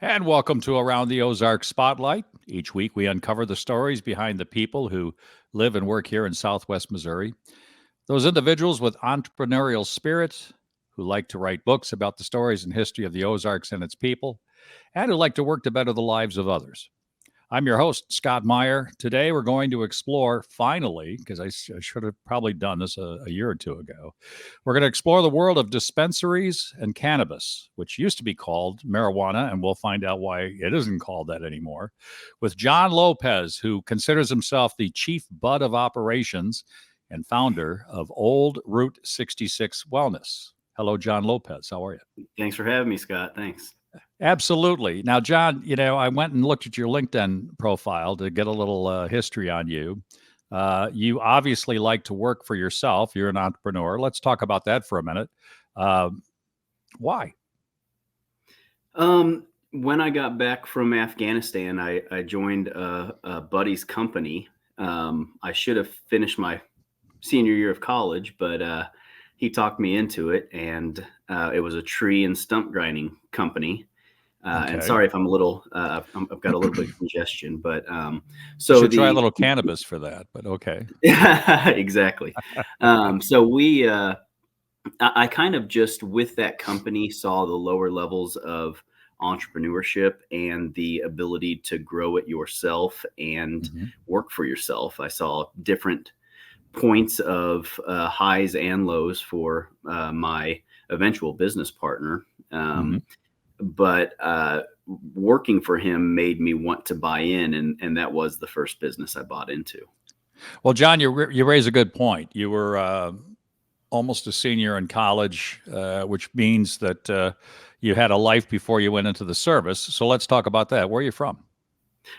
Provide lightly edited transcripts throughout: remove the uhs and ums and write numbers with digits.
And welcome to Around the Ozarks Spotlight. Each week, we uncover the stories behind the people who live and work here in Southwest Missouri. Those individuals with entrepreneurial spirit who like to write books about the stories and history of the Ozarks and its people, and who like to work to better the lives of others. I'm your host, Scott Meier. Today, we're going to explore, finally, because I should have probably done this a year or two ago, we're going to explore the world of dispensaries and cannabis, which used to be called marijuana, and we'll find out why it isn't called that anymore, with John Lopez, who considers himself the chief bud of operations and founder of Old Route 66 Wellness. Hello, John Lopez. How are you? Thanks for having me, Scott. Thanks. Absolutely. Now, John, I went and looked at your LinkedIn profile to get a little history on you. You obviously like to work for yourself. You're an entrepreneur. Let's talk about that for a minute. Why? When I got back from Afghanistan, I joined a buddy's company. I should have finished my senior year of college, but he talked me into it, and it was a tree and stump grinding company. Okay. And sorry if I'm a little, I've got a little bit of congestion, but You should try a little cannabis for that, but okay. exactly. I kind of just with that company saw the lower levels of entrepreneurship and the ability to grow it yourself and work for yourself. I saw different points of highs and lows for my eventual business partner. But working for him made me want to buy in, and that was the first business I bought into. Well, John, you raise a good point. You were almost a senior in college, which means that you had a life before you went into the service. So let's talk about that. Where are you from?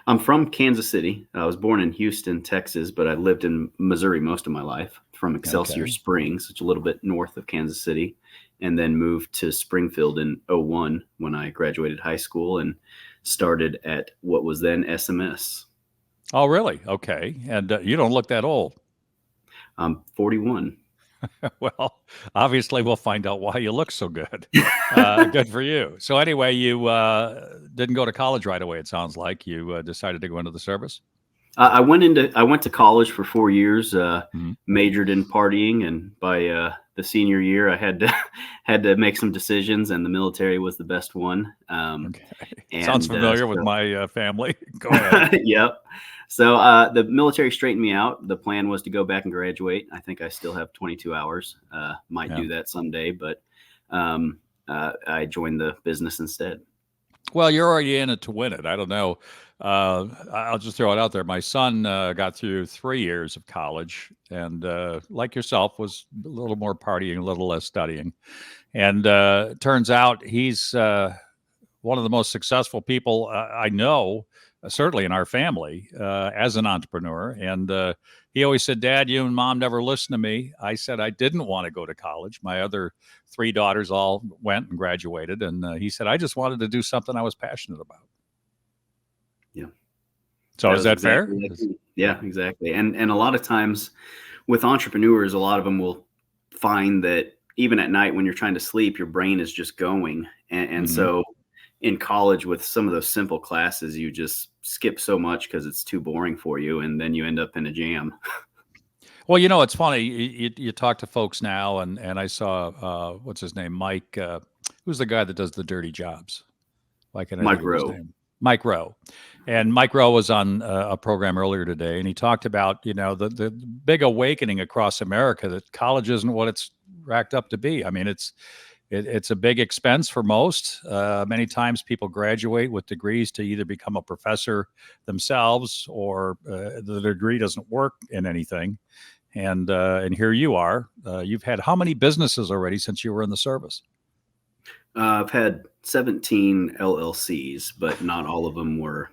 I'm from Kansas City. I was born in Houston, Texas, but I lived in Missouri most of my life, from Excelsior Springs, which is a little bit north of Kansas City, and then moved to Springfield in 2001 when I graduated high school and started at what was then SMS. Oh, really? Okay. And you don't look that old. I'm 41. Well, obviously, we'll find out why you look so good. Good for you. So anyway, you didn't go to college right away, it sounds like. You decided to go into the service? I went to college for 4 years, majored in partying, and by the senior year, I had to make some decisions, and the military was the best one. Sounds familiar with my family. Go ahead. Yep. So the military straightened me out. The plan was to go back and graduate. I think I still have 22 hours. Might do that someday, but I joined the business instead. Well, you're already in it to win it. I don't know. I'll just throw it out there. My son got through 3 years of college, and like yourself, was a little more partying, a little less studying. And turns out he's one of the most successful people I know, certainly in our family, as an entrepreneur. And he always said, "Dad, you and Mom never listened to me." I said I didn't want to go to college. My other 3 daughters all went and graduated. And he said, "I just wanted to do something I was passionate about." Yeah. So is that fair? Yeah, exactly. And a lot of times with entrepreneurs, a lot of them will find that even at night when you're trying to sleep, your brain is just going. And so in college with some of those simple classes, you just skip so much because it's too boring for you. And then you end up in a jam. Well, it's funny. You talk to folks now, and I saw, what's his name? Mike, who's the guy that does the dirty jobs? Why can't I think of his name? Mike Rowe. And Mike Rowe was on a program earlier today, and he talked about, the big awakening across America that college isn't what it's racked up to be. I mean, it's a big expense for most. Many times people graduate with degrees to either become a professor themselves or the degree doesn't work in anything. And here you are. You've had how many businesses already since you were in the service? I've had 17 LLCs, but not all of them were,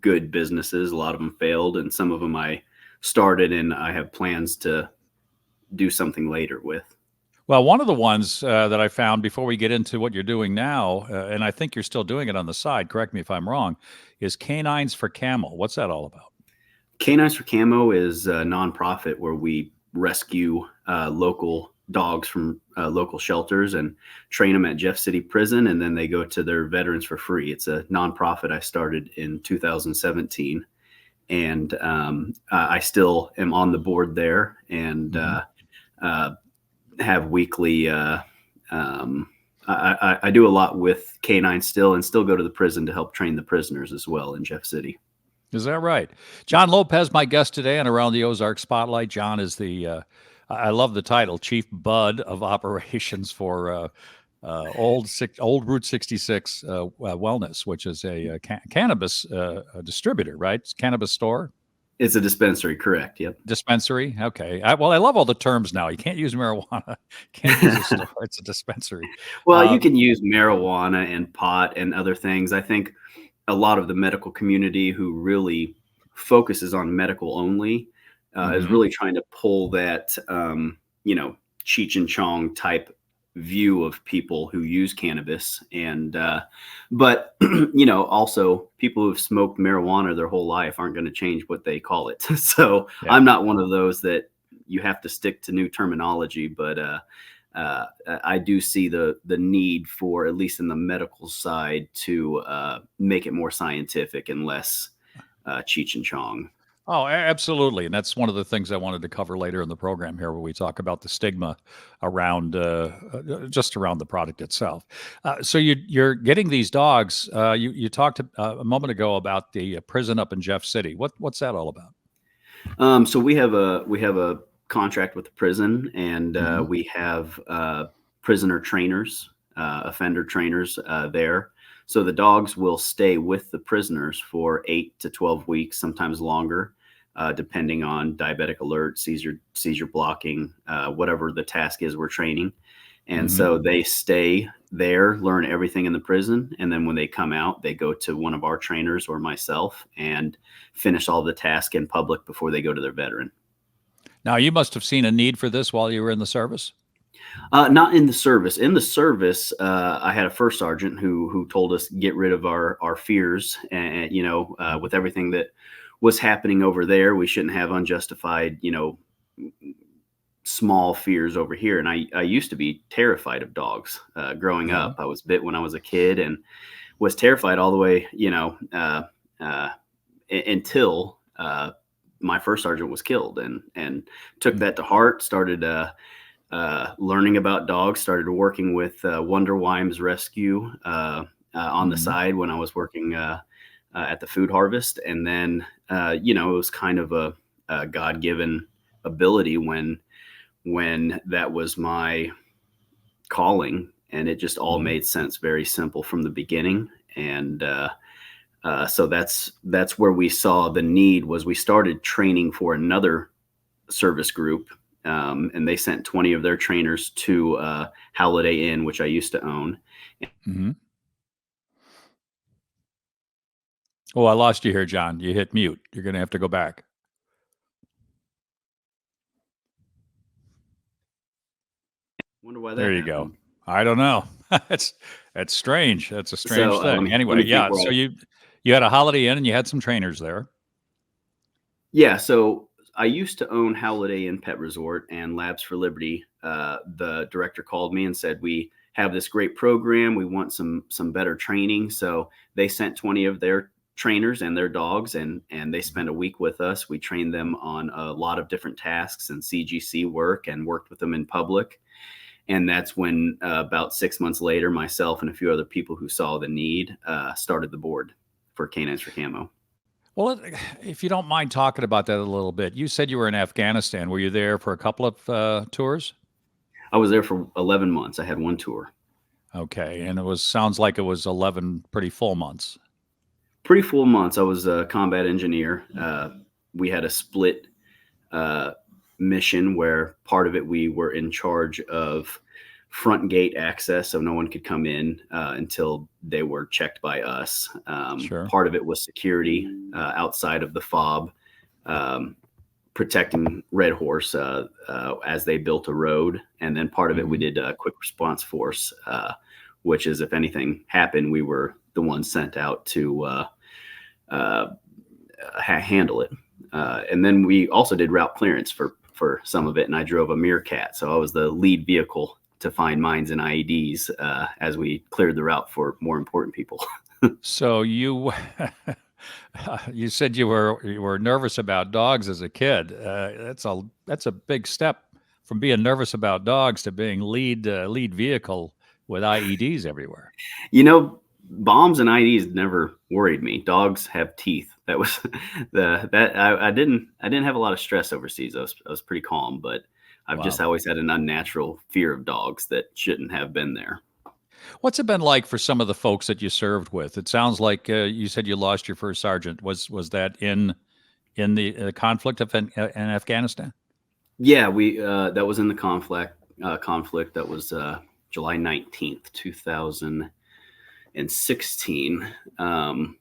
good businesses. A lot of them failed, and some of them I started and I have plans to do something later with. Well, one of the ones that I found before we get into what you're doing now, and I think you're still doing it on the side, correct me if I'm wrong, is Canines for Camo. What's that all about? Canines for Camo is a nonprofit where we rescue local dogs from local shelters and train them at Jeff City Prison, and then they go to their veterans for free. It's a nonprofit I started in 2017, and I still am on the board there, and have weekly. I do a lot with canines still, and still go to the prison to help train the prisoners as well in Jeff City. Is that right? John Lopez, my guest today on Around the Ozark Spotlight. John is I love the title, Chief Bud of Operations for old Route 66 Wellness, which is a cannabis distributor, right? It's a cannabis store. It's a dispensary, correct? Yep. Dispensary. Okay. I love all the terms now. You can't use marijuana. Can't use a store. It's a dispensary. Well, you can use marijuana and pot and other things. I think a lot of the medical community who really focuses on medical only is really trying to pull that, Cheech and Chong type view of people who use cannabis. And, but, also people who've smoked marijuana their whole life aren't going to change what they call it. So I'm not one of those that you have to stick to new terminology, but, I do see the need for, at least in the medical side, to make it more scientific and less Cheech and Chong. Oh, absolutely. And that's one of the things I wanted to cover later in the program here, where we talk about the stigma around just around the product itself. So you're getting these dogs. You talked a moment ago about the prison up in Jeff City. What's that all about? So we have a contract with the prison, and we have prisoner trainers, offender trainers there. So the dogs will stay with the prisoners for 8 to 12 weeks, sometimes longer, depending on diabetic alert, seizure blocking, whatever the task is we're training. And so they stay there, learn everything in the prison. And then when they come out, they go to one of our trainers or myself and finish all the tasks in public before they go to their veteran. Now, you must have seen a need for this while you were in the service? Not in the service. In the service, I had a first sergeant who told us get rid of our fears, and with everything that was happening over there, we shouldn't have unjustified, small fears over here. And I used to be terrified of dogs growing up. I was bit when I was a kid and was terrified all the way, until my first sergeant was killed, and took that to heart. Started learning about dogs, started working with Wonder Wimes Rescue on the side when I was working at the food harvest. And then, it was kind of a God-given ability when that was my calling, and it just all made sense, very simple from the beginning. And so that's where we saw the need. Was we started training for another service group, and they sent 20 of their trainers to Holiday Inn, which I used to own. Oh, I lost you here, John. You hit mute. You're going to have to go back. Wonder why that There you happened. go. I don't know. That's strange. That's a strange thing. Anyway, yeah. So you had a Holiday Inn and you had some trainers there. Yeah. So I used to own Holiday Inn Pet Resort and Labs for Liberty. The director called me and said, we have this great program. We want some better training. So they sent 20 of their trainers and their dogs, and they spent a week with us. We trained them on a lot of different tasks and CGC work, and worked with them in public. And that's when about 6 months later, myself and a few other people who saw the need started the board for Canines for Camo. Well, if you don't mind talking about that a little bit, you said you were in Afghanistan. Were you there for a couple of tours? I was there for 11 months. I had one tour. Okay. And sounds like it was 11 pretty full months. Pretty full months. I was a combat engineer. We had a split mission where part of it we were in charge of front gate access, so no one could come in until they were checked by us. Sure. Part of it was security outside of the fob, protecting Red Horse as they built a road. And then part of it we did a quick response force, which is if anything happened, we were the ones sent out to handle it. And then we also did route clearance for for some of it, and I drove a Meerkat. So I was the lead vehicle to find mines and IEDs as we cleared the route for more important people. So you you said you were nervous about dogs as a kid. That's a big step from being nervous about dogs to being lead vehicle with IEDs everywhere. You know, bombs and IEDs never worried me. Dogs have teeth. That was I didn't have a lot of stress overseas. I was pretty calm, but I've just Wow. always had an unnatural fear of dogs that shouldn't have been there. What's it been like for some of the folks that you served with? It sounds like you said you lost your first sergeant. Was that in the conflict in Afghanistan? Yeah, we that was in the conflict. That was July 19th, 2016.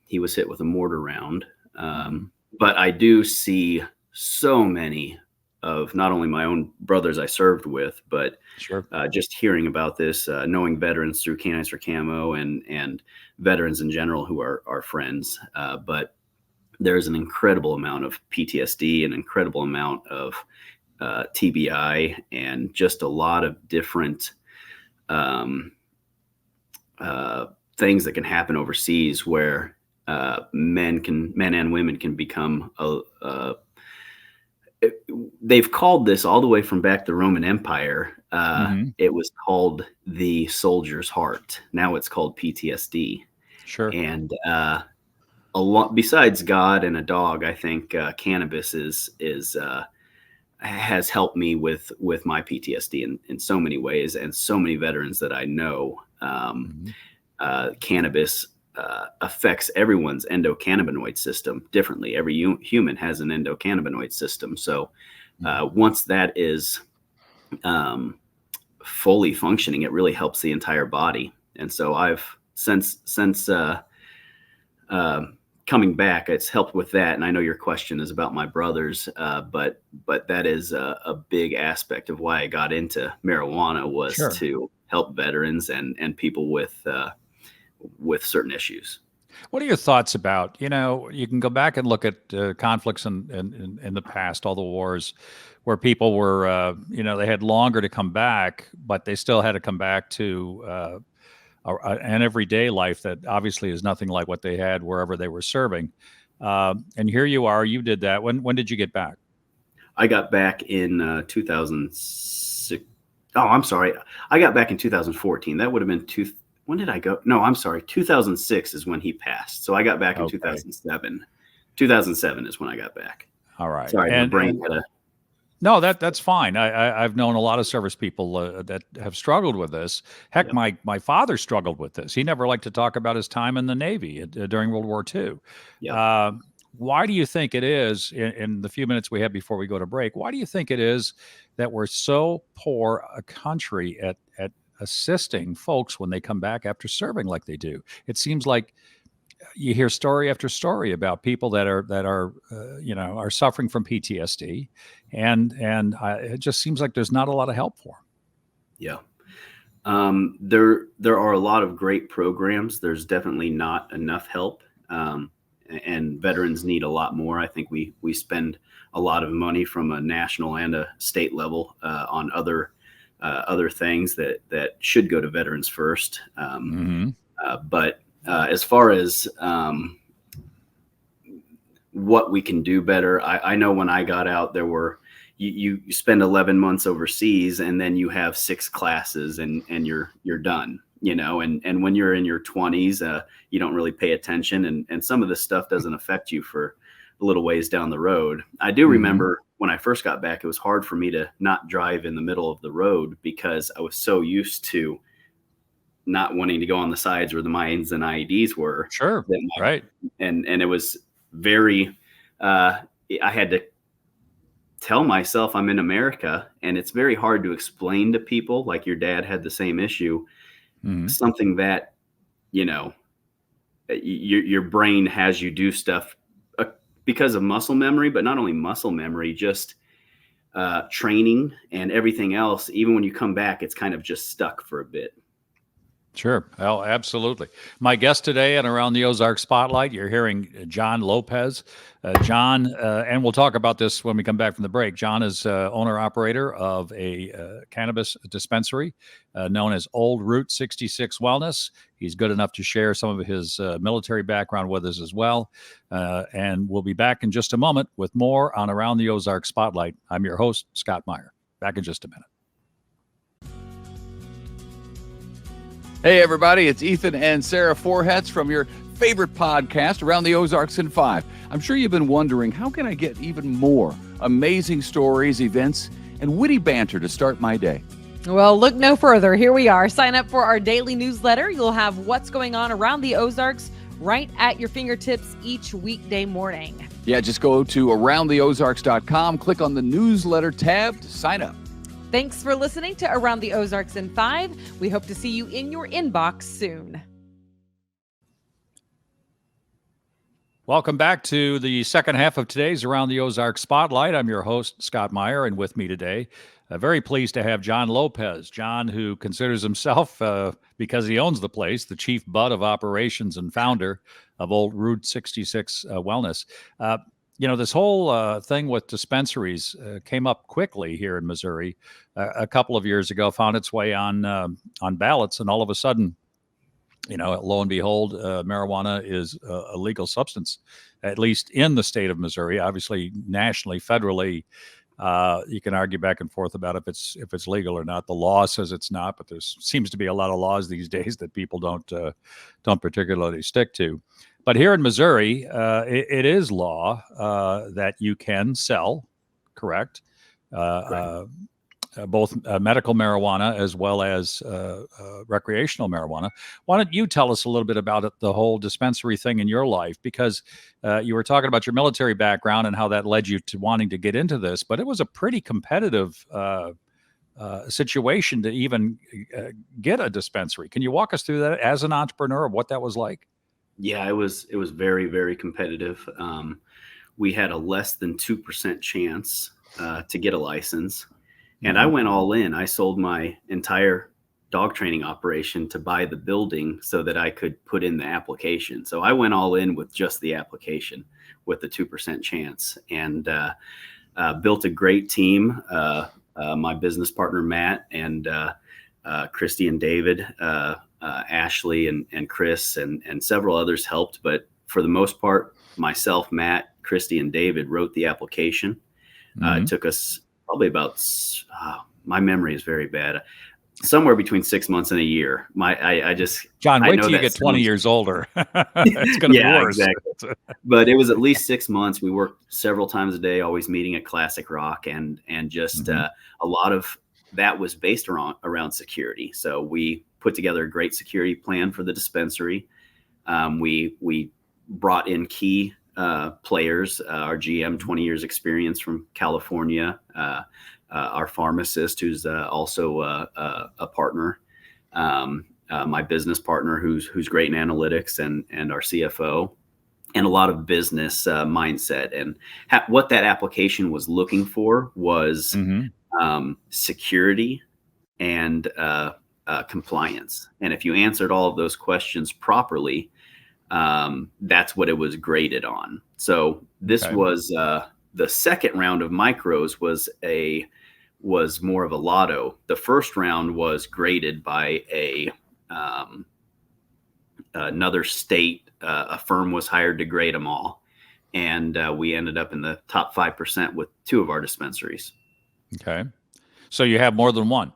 He was hit with a mortar round. Mhm. But I do see so many of not only my own brothers I served with, but Sure. just hearing about this, knowing veterans through Canines for Camo and veterans in general who are friends. But there's an incredible amount of PTSD, an incredible amount of TBI, and just a lot of different um, things that can happen overseas where men and women can become they've called this all the way from back the Roman Empire. Mhm. It was called the soldier's heart. Now it's called PTSD. Sure. And a lot besides God and a dog, I think cannabis is has helped me with my PTSD in so many ways, and so many veterans that I know. Mhm. Cannabis affects everyone's endocannabinoid system differently. Every human has an endocannabinoid system. So Mhm. once that is um, fully functioning, it really helps the entire body. And so I've since uh, coming back, it's helped with that. And I know your question is about my brothers, but that is a big aspect of why I got into marijuana, was Sure. to help veterans and people with certain issues. What are your thoughts about, you can go back and look at conflicts in the past, all the wars where people were, they had longer to come back, but they still had to come back to an everyday life that obviously is nothing like what they had wherever they were serving. And here you are, you did that. When did you get back? I got back in 2006. Oh, I'm sorry. I got back in 2014. That would have been when did I go? No, I'm sorry. 2006 is when he passed. So I got back in Okay. 2007. 2007 is when I got back. All right. Sorry, my brain And had a no, that's fine. I've known a lot of service people that have struggled with this. Heck, Yep. my father struggled with this. He never liked to talk about his time in the Navy during World War II. Yep. Uh, why do you think it is, in the few minutes we have before we go to break, why do you think it is that we're so poor a country at assisting folks when they come back after serving like they do? It seems like you hear story after story about people that are suffering from PTSD, and it just seems like there's not a lot of help for them. Yeah. There are a lot of great programs. There's definitely not enough help, and veterans need a lot more. I think we spend a lot of money from a national and a state level on other things that should go to veterans first. Hmm. But as far as what we can do better, I know when I got out, there were you spend 11 months overseas, and then you have 6 classes, and you're done. And when you're in your 20s, you don't really pay attention, and some of this stuff doesn't affect you for a little ways down the road. I do Hmm. remember when I first got back, it was hard for me to not drive in the middle of the road because I was so used to not wanting to go on the sides where the mines and IEDs were. Sure. That Right. and it was very. Uh, I had to tell myself I'm in America, and it's very hard to explain to people. Like your dad had the same issue. Hmm. Something that you know your brain has you do stuff uh, because of muscle memory, but not only muscle memory, just training and everything else. Even when you come back, it's kind of just stuck for a bit. Sure. Oh, absolutely. My guest today and Around the Ozark Spotlight, you're hearing John Lopez. John, and we'll talk about this when we come back from the break. John is owner-operator of a cannabis dispensary known as Old Route 66 Wellness. He's good enough to share some of his military background with us as well. And we'll be back in just a moment with more on Around the Ozark Spotlight. I'm your host, Scott Meier. Back in just a minute. Hey, everybody, it's Ethan and Sarah Forhetz from your favorite podcast, Around the Ozarks in 5. I'm sure you've been wondering, how can I get even more amazing stories, events, and witty banter to start my day? Well, look no further. Here we are. Sign up for our daily newsletter. You'll have what's going on around the Ozarks right at your fingertips each weekday morning. Yeah, just go to aroundtheozarks.com, click on the newsletter tab to sign up. Thanks for listening to Around the Ozarks in 5. We hope to see you in your inbox soon. Welcome back to the second half of today's Around the Ozark Spotlight. I'm your host, Scott Meier, and with me today, very pleased to have John Lopez. John, who considers himself, because he owns the place, the chief bud of operations and founder of Old Route 66 Wellness. This whole thing with dispensaries came up quickly here in Missouri a couple of years ago, found its way on ballots, and all of a sudden, lo and behold, marijuana is a legal substance, at least in the state of Missouri. Obviously, nationally, federally, you can argue back and forth about if it's legal or not. The law says it's not, but there seems to be a lot of laws these days that people don't particularly stick to. But here in Missouri, it is law that you can sell, correct? Right. Both medical marijuana as well as recreational marijuana. Why don't you tell us a little bit about the whole dispensary thing in your life? Because you were talking about your military background and how that led you to wanting to get into this, but it was a pretty competitive situation to even get a dispensary. Can you walk us through that as an entrepreneur of what that was like? Yeah, it was very, very competitive. We had a less than 2% chance to get a license. And I went all in. I sold my entire dog training operation to buy the building so that I could put in the application. So I went all in with just the application with the 2% chance, and built a great team. My business partner, Matt, and Christy and David, Ashley and Chris and several others helped. But for the most part, myself, Matt, Christy, and David wrote the application. It took us probably about, my memory is very bad, somewhere between 6 months and a year. John, wait till you get 20 years older. It's going to be worse. Exactly. But it was at least 6 months. We worked several times a day, always meeting at Classic Rock, and just a lot of that was based around security. So we put together a great security plan for the dispensary. We brought in key players, our GM, 20 years experience from California, our pharmacist, who's also a partner, my business partner, who's great in analytics, and our CFO, and a lot of business mindset. And what that application was looking for was security and compliance. And if you answered all of those questions properly, that's what it was graded on. So this was the second round of micros was more of a lotto. The first round was graded by another state. A firm was hired to grade them all, and we ended up in the top 5% with 2 of our dispensaries. Okay, so you have more than one.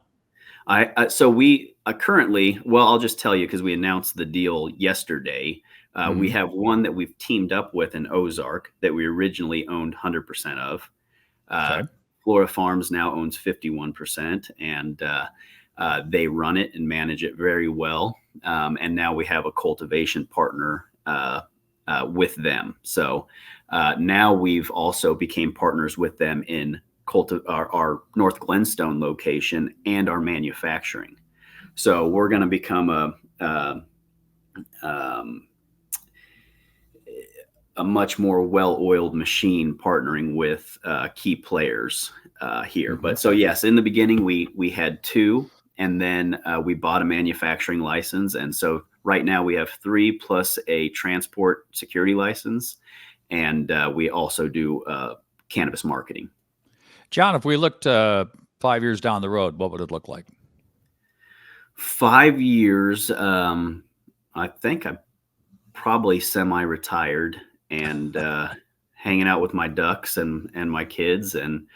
So we currently, well, I'll just tell you, because we announced the deal yesterday. We have one that we've teamed up with in Ozark that we originally owned 100% of. Flora Farms now owns 51%, and they run it and manage it very well. And now we have a cultivation partner with them. So now we've also became partners with them in our North Glenstone location and our manufacturing. So we're going to become a much more well-oiled machine, partnering with key players here. But so yes, in the beginning we had 2, And then we bought a manufacturing license. And so right now we have 3 plus a transport security license. And we also do cannabis marketing. John, if we looked 5 years down the road, what would it look like? 5 years, I think I'm probably semi-retired and hanging out with my ducks and my kids, and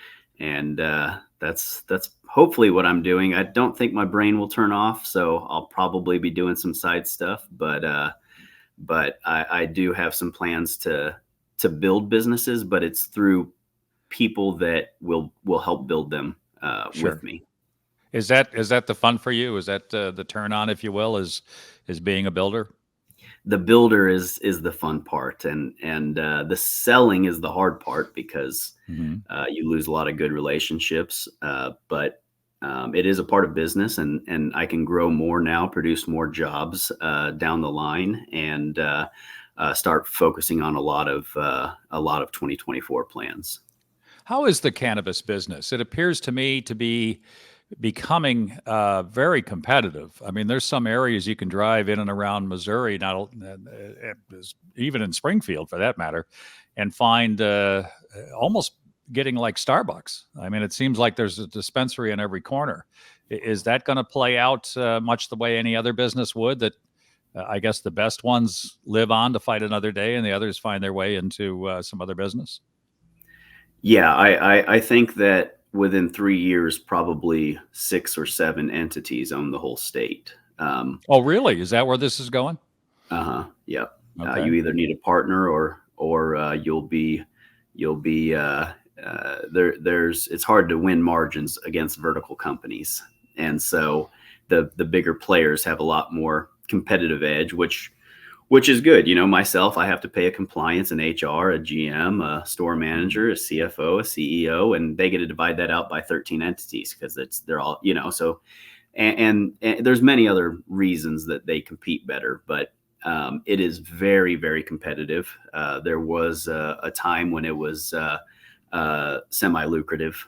that's hopefully what I'm doing. I don't think my brain will turn off, so I'll probably be doing some side stuff, but I do have some plans to build businesses, but it's through people that will help build them Sure. with me. Is that the fun for you? Is that the turn on, if you will, is being a builder? The builder is the fun part, and the selling is the hard part because you lose a lot of good relationships. But it is a part of business, and I can grow more now, produce more jobs down the line, and start focusing on a lot of 2024 plans. How is the cannabis business? It appears to me to be becoming very competitive. I mean, there's some areas you can drive in and around Missouri, not even in Springfield for that matter, and find almost getting like Starbucks. I mean, it seems like there's a dispensary in every corner. Is that going to play out much the way any other business would, that I guess the best ones live on to fight another day and the others find their way into some other business? Yeah, I think that within 3 years, probably 6 or 7 entities own the whole state. Oh, really? Is that where this is going? Yeah. Okay. You either need a partner or you'll be it's hard to win margins against vertical companies. And so the bigger players have a lot more competitive edge, which is good. You know, myself, I have to pay a compliance, an HR, a GM, a store manager, a CFO, a CEO, and they get to divide that out by 13 entities because they're all, you know, so, and there's many other reasons that they compete better, but it is very, very competitive. There was a time when it was semi-lucrative,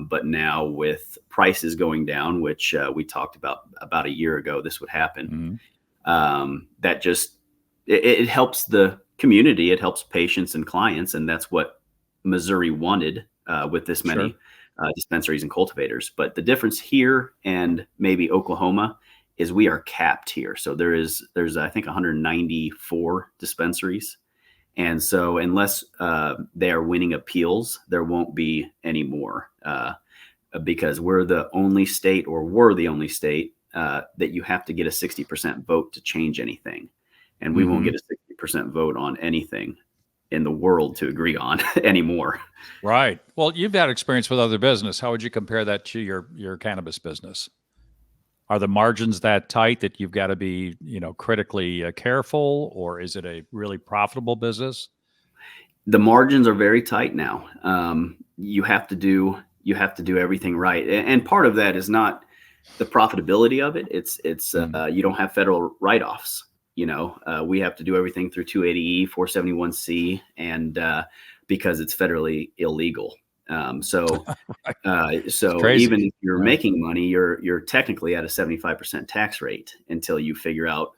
but now with prices going down, which we talked about a year ago, this would happen. That just, it helps the community. It helps patients and clients. And that's what Missouri wanted with this many dispensaries and cultivators. But the difference here and maybe Oklahoma is we are capped here. So there's I think 194 dispensaries. And so unless they are winning appeals, there won't be any more because we're the only state that you have to get a 60% vote to change anything. And we won't get a 60% vote on anything in the world to agree on anymore. Right. Well, you've had experience with other business. How would you compare that to your cannabis business? Are the margins that tight that you've got to be, critically careful, or is it a really profitable business? The margins are very tight now. You have to do everything right. And part of that is not the profitability of it. It's you don't have federal write-offs. We have to do everything through 280E, 471C, and because it's federally illegal. So even if you're making money, you're technically at a 75% tax rate until you figure out,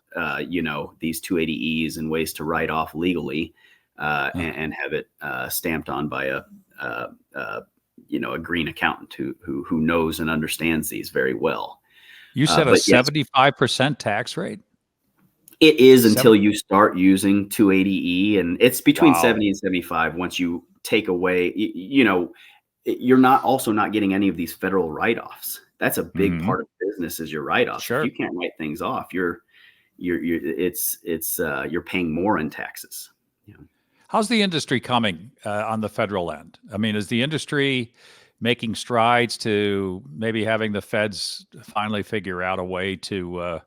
these 280Es and ways to write off legally and have it stamped on by a green accountant who knows and understands these very well. You said a 75% tax rate? It is until you start using 280E, and it's between 70 and 75 once you take away, you're not getting any of these federal write-offs. That's a big part of business is your write-offs. Sure. If you can't write things off, you're paying more in taxes. How's the industry coming on the federal end? I mean, is the industry making strides to maybe having the feds finally figure out a way to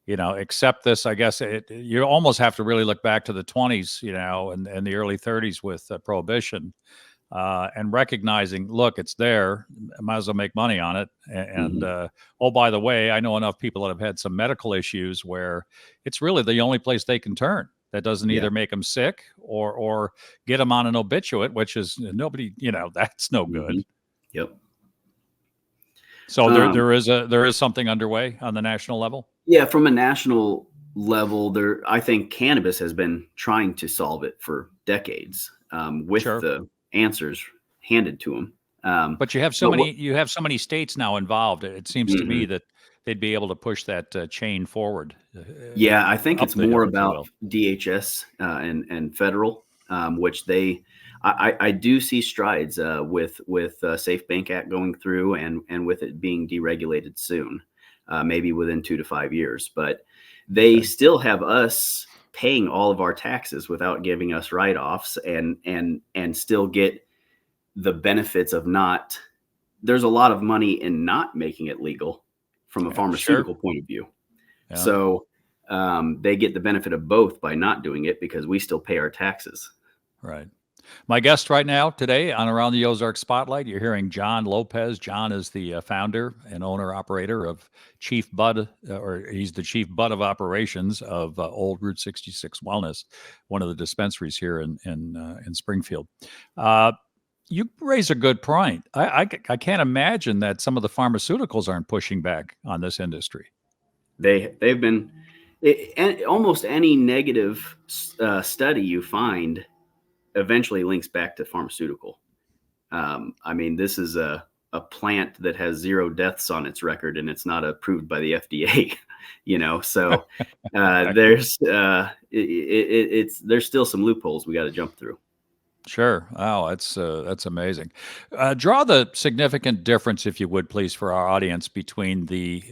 accept this? I guess you almost have to really look back to the 20s, and the early 30s with prohibition, and recognizing, look, it's there, I might as well make money on it. And oh, by the way, I know enough people that have had some medical issues where it's really the only place they can turn. That doesn't either make them sick or get them on an obituate, which is nobody, that's no good. Yep. So there is something underway on the national level. Yeah, from a national level, I think cannabis has been trying to solve it for decades, with Sure. the answers handed to them. But you have so many states now involved. It seems to me that they'd be able to push that chain forward. Yeah, I think up it's the more hill, if you about will. DHS and federal, which I do see strides with Safe Bank Act going through and with it being deregulated soon, maybe within 2 to 5 years. But they still have us paying all of our taxes without giving us write-offs and still get the benefits of not. There's a lot of money in not making it legal from a pharmaceutical point of view. Yeah. So they get the benefit of both by not doing it because we still pay our taxes. Right. My guest right now today on Around the Ozarks Spotlight, you're hearing John Lopez. John is the founder and owner-operator of Chief Bud, or he's the Chief Bud of Operations of Old Route 66 Wellness, one of the dispensaries here in Springfield. You raise a good point. I can't imagine that some of the pharmaceuticals aren't pushing back on this industry. They've been almost any negative study you find eventually links back to pharmaceutical. I mean, this is a plant that has 0 deaths on its record, and it's not approved by the FDA. So there's still some loopholes we got to jump through. Sure. Wow, that's amazing. Draw the significant difference, if you would, please, for our audience between the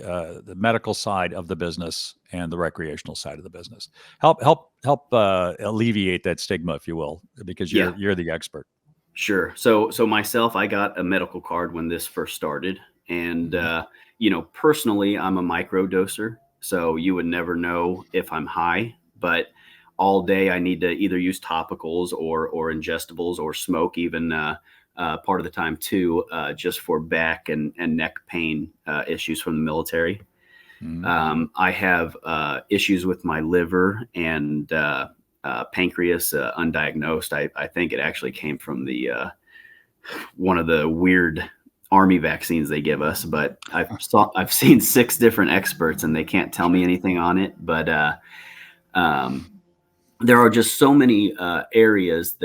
medical side of the business and the recreational side of the business. Help alleviate that stigma, if you will, because you're the expert. Sure. So myself, I got a medical card when this first started, and personally, I'm a microdoser, so you would never know if I'm high, but all day I need to either use topicals or ingestibles or smoke even part of the time too, just for back and neck pain issues from the military. I have issues with my liver and pancreas undiagnosed. I think it actually came from the one of the weird Army vaccines they give us, but I've seen 6 different experts and they can't tell me anything on it. But there are just so many areas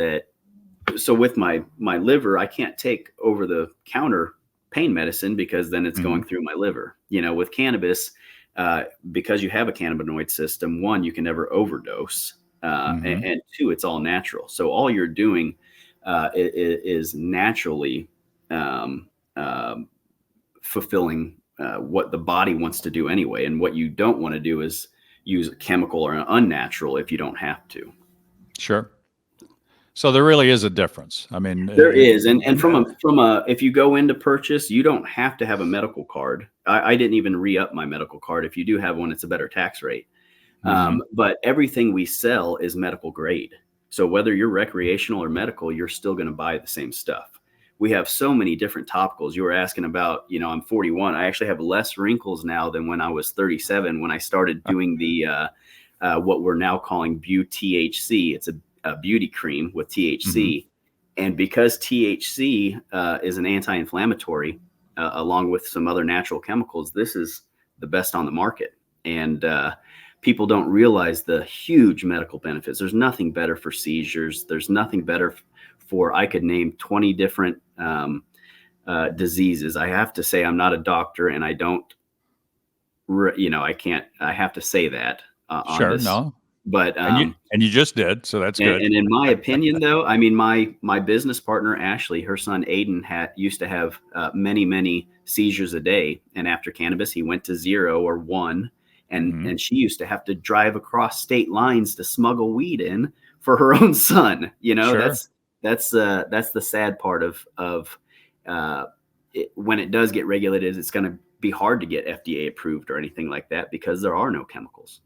so with my liver, I can't take over the counter pain medicine because then it's going through my liver. With cannabis, because you have a cannabinoid system, 1, you can never overdose. And 2, it's all natural. So all you're doing is naturally fulfilling what the body wants to do anyway. And what you don't want to do is use a chemical or an unnatural if you don't have to. Sure. So there really is a difference. I mean, there is. And from a, if you go into purchase, you don't have to have a medical card. I didn't even re-up my medical card. If you do have one, it's a better tax rate. But everything we sell is medical grade. So whether you're recreational or medical, you're still going to buy the same stuff. We have so many different topicals. You were asking about, I'm 41. I actually have less wrinkles now than when I was 37, when I started doing the what we're now calling THC. It's a beauty cream with THC. And because THC is an anti-inflammatory, along with some other natural chemicals, this is the best on the market. And people don't realize the huge medical benefits. There's nothing better for seizures. There's nothing better for, I could name 20 different diseases. I have to say I'm not a doctor, and I don't, I have to say that on this. No. But and you just did, so that's good. And in my opinion, though, I mean, my business partner Ashley, her son Aiden used to have many seizures a day, and after cannabis, he went to 0 or 1, and she used to have to drive across state lines to smuggle weed in for her own son. Sure. That's the sad part of when it does get regulated. It's going to be hard to get FDA approved or anything like that because there are no chemicals.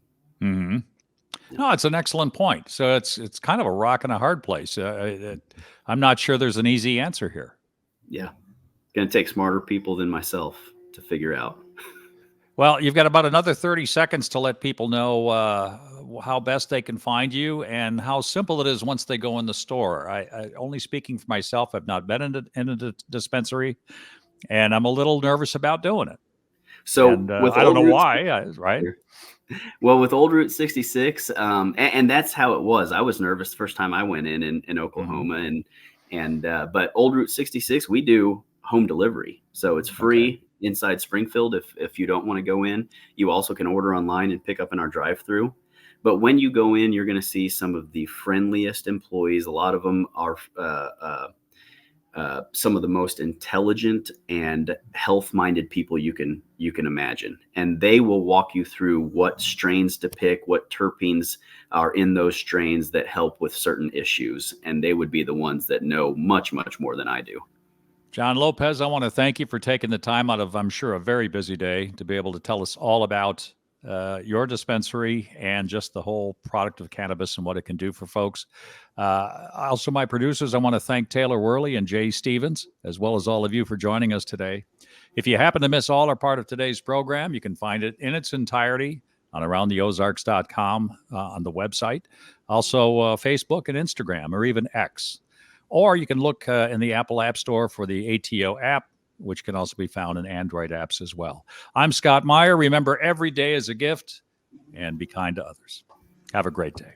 No, it's an excellent point. So it's kind of a rock and a hard place. I'm not sure there's an easy answer here. Yeah. Going to take smarter people than myself to figure out. Well, you've got about another 30 seconds to let people know how best they can find you and how simple it is once they go in the store. I only speaking for myself, I've not been in a dispensary. and I'm a little nervous about doing it. So And with I don't know Old Route why, right? Well, with Old Route 66, and that's how it was. I was nervous the first time I went in Oklahoma, but Old Route 66, we do home delivery, so it's free inside Springfield. If you don't want to go in, you also can order online and pick up in our drive-through. But when you go in, you're going to see some of the friendliest employees. A lot of them are some of the most intelligent and health-minded people you can imagine, and they will walk you through what strains to pick, what terpenes are in those strains that help with certain issues, and they would be the ones that know much more than I do. John Lopez, I want to thank you for taking the time out of, I'm sure, a very busy day to be able to tell us all about your dispensary and just the whole product of cannabis and what it can do for folks. Also, my producers, I want to thank Taylor Worley and Jay Stevens, as well as all of you for joining us today. If you happen to miss all or part of today's program, you can find it in its entirety on aroundtheozarks.com on the website. Also, Facebook and Instagram, or even X. Or you can look in the Apple App Store for the ATO app, which can also be found in Android apps as well. I'm Scott Meier. Remember, every day is a gift, and be kind to others. Have a great day.